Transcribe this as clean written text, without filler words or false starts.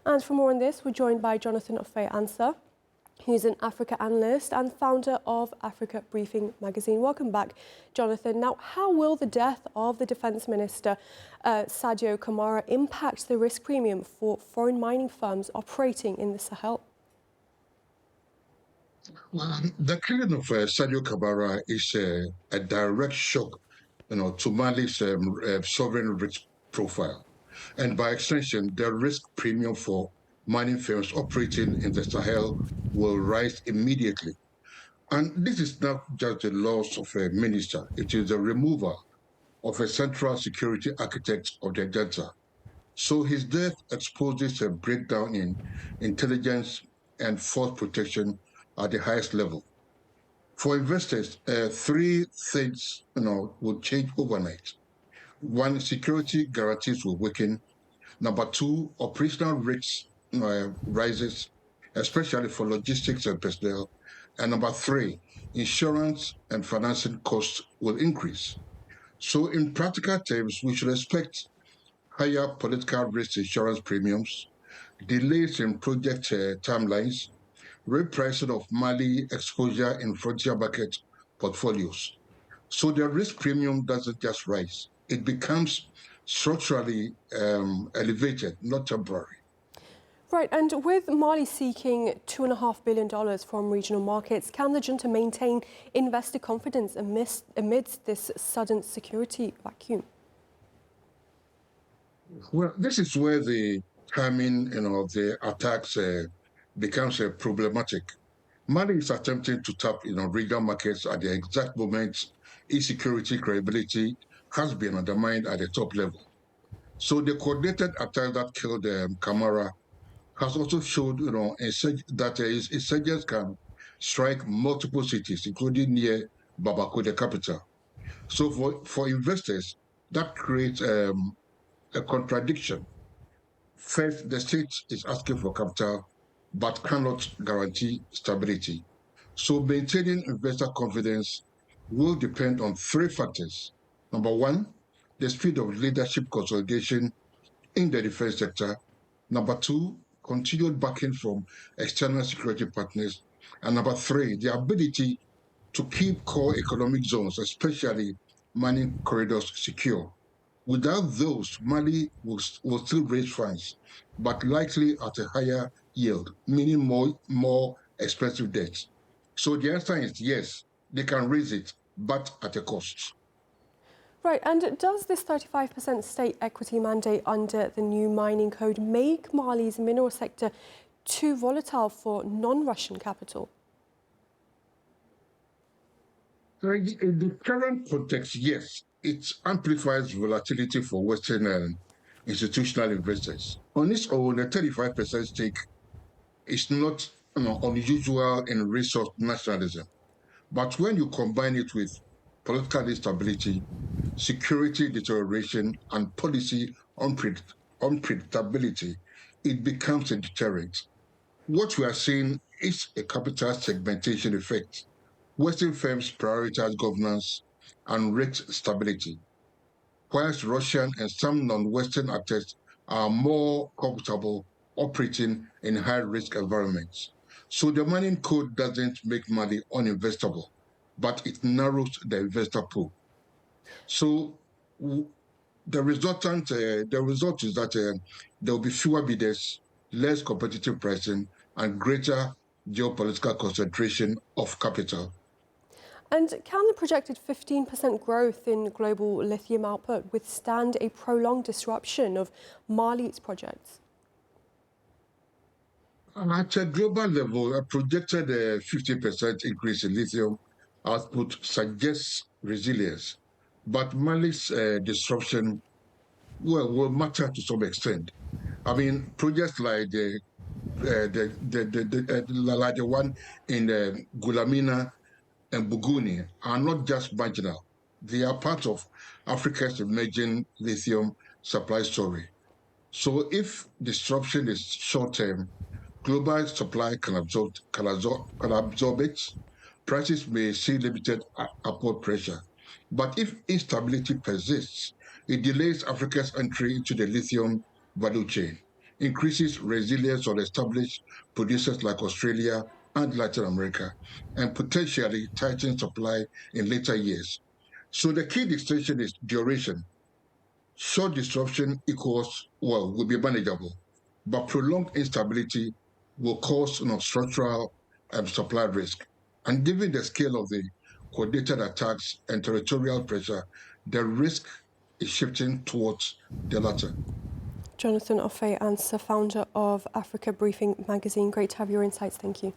And for more on this, we're joined by Jonathan Offei-Ansah, who's an Africa analyst and founder of Africa Briefing magazine. Welcome back, Jonathan. Now, how will the death of the Defence Minister, Sadio Kamara, impact the risk premium for foreign mining firms operating in the Sahel? Well, the killing of Sadio Kamara is a direct shock, to Mali's sovereign risk profile, and by extension, the risk premium for mining firms operating in the Sahel will rise immediately. And this is not just the loss of a minister; it is the removal of a central security architect of the Delta. So his death exposes a breakdown in intelligence and force protection at the highest level. For investors, three things will change overnight. One, security guarantees will weaken. Number two, operational risks rises, especially for logistics and personnel. And number three, insurance and financing costs will increase. So in practical terms, we should expect higher political risk insurance premiums, delays in project timelines, repricing of Mali exposure in frontier market portfolios. So the risk premium doesn't just rise, it becomes structurally elevated, not temporary. Right, and with Mali seeking $2.5 billion from regional markets, can the junta maintain investor confidence amidst this sudden security vacuum? Well, this is where the timing, of the attacks becomes problematic. Mali is attempting to tap, regional markets at the exact moment insecurity credibility has been undermined at the top level. So the coordinated attack that killed Kamara has also showed, that insurgents can strike multiple cities, including near Bamako, the capital. So for investors, that creates a contradiction. First, the state is asking for capital, but cannot guarantee stability. So maintaining investor confidence will depend on three factors. Number one, the speed of leadership consolidation in the defense sector. Number two, continued backing from external security partners. And number three, the ability to keep core economic zones, especially mining corridors, secure. Without those, Mali will still raise funds, but likely at a higher yield, meaning more expensive debt. So the answer is yes, they can raise it, but at a cost. Right, and does this 35% state equity mandate under the new mining code make Mali's mineral sector too volatile for non-Russian capital? In the current context, yes, it amplifies volatility for Western institutional investors. On its own, a 35% stake is not unusual in resource nationalism. But when you combine it with political instability, security deterioration, and policy unpredictability, it becomes a deterrent. What we are seeing is a capital segmentation effect. Western firms prioritize governance and risk stability, whilst Russian and some non-Western actors are more comfortable operating in high-risk environments. So the mining code doesn't make Mali uninvestable, but it narrows the investor pool. So the result is that there will be fewer bidders, less competitive pricing, and greater geopolitical concentration of capital. And can the projected 15% growth in global lithium output withstand a prolonged disruption of Mali's projects? At a global level, a projected 50% increase in lithium output suggests resilience, but Mali's disruption will matter to some extent. I mean, projects like like the one in Gulamina and Buguni are not just marginal. They are part of Africa's emerging lithium supply story. So if disruption is short-term, global supply can absorb it. Prices may see limited upward pressure. But if instability persists, it delays Africa's entry into the lithium value chain. increases resilience on established producers like Australia and Latin America, and potentially tighten supply in later years. So the key distinction is duration. Short disruption will be manageable, but prolonged instability will cause structural supply risk. And given the scale of the coordinated attacks and territorial pressure, the risk is shifting towards the latter. Jonathan Offei-Ansah, founder of Africa Briefing magazine. Great to have your insights. Thank you.